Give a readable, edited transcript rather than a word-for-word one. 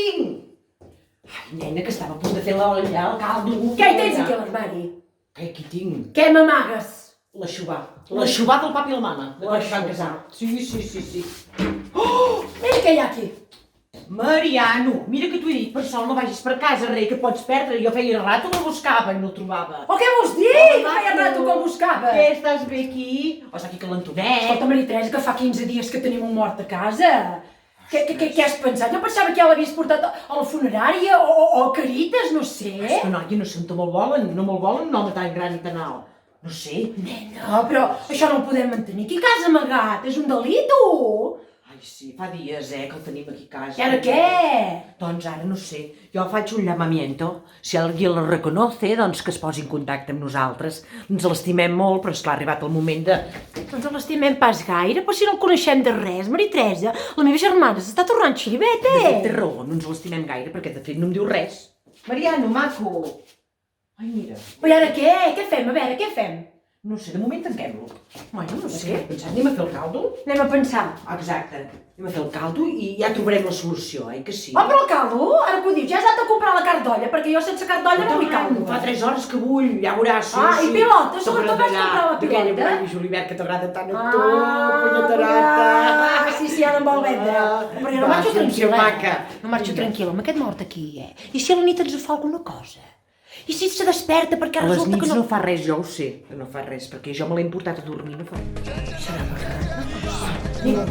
tinc! Ai, nena, que estava a punt de fer l'olla, el caldo... Què hi tens aquí a l'armari? Què aquí tinc? Què m'amagues? L'aixovar del papi i la mama, de quan es van casar. Sí. Mira què hi ha aquí. Mariano, mira que t'ho he dit, per sol no vagis per casa, rei, que pots perdre. Jo feia rato que el buscava i no el trobava. O què vols dir? Que feia rato que el buscava. Què, estàs bé aquí? O està aquí calentonet? Escolta, Maria Teresa, que fa 15 dies que tenim un mort a casa. Què has pensat? Jo pensava que ja l'havies portat a la funerària o a Caritas, no sé. És que noia, no sé on me'l volen, no me'l volen un home tan gran i tan alt. No sé. Nena, però això no ho podem mantenir aquí a casa amagat, és un delito. Ai, sí, fa dies, que el tenim aquí a casa. I ara què? Doncs ara no sé, jo faig un llamamiento. Si algú el reconoce, doncs que es posi en contacte amb nosaltres. Ens l'estimem molt, però esclar, ha arribat el moment de... Doncs l'estimem pas gaire, però si no el coneixem de res, Maria Teresa. La meva germana s'està tornant xiriveta. De fet, té raó, no ens l'estimem gaire, perquè de fet no em diu res. Mariano, maco. Ai, mira. Però i ara què? Què fem? A veure, què fem? No sé, de moment tanquem-lo. Bueno, no Què sé. he pensat? Anem a fer el caldo? Anem a pensar. Exacte. Anem a fer el caldo i ja trobarem la solució, que sí? Oh, però el caldo? Ara que ho dius, ja has anat a comprar la carn d'olla, perquè jo sense carn d'olla no vull caldo. Fa 3 hores que vull, ja veuràs. I pilotes, sobretot vas comprar la pilota. D'aquella Brava Julivert que t'agrada tant a tu, punyetarata. Sí, ara em vol vendre. Però jo no marxo tranquil·la. No marxo Vinga. tranquil·la amb aquest mort aquí, I si a la nit ens fa alguna cosa? I si se desperta perquè A les resulta nits que no no... fa res, jo ho sé, que no fa res, perquè jo me l'he portat a dormir, no fa res. Serà verdad. Vinga,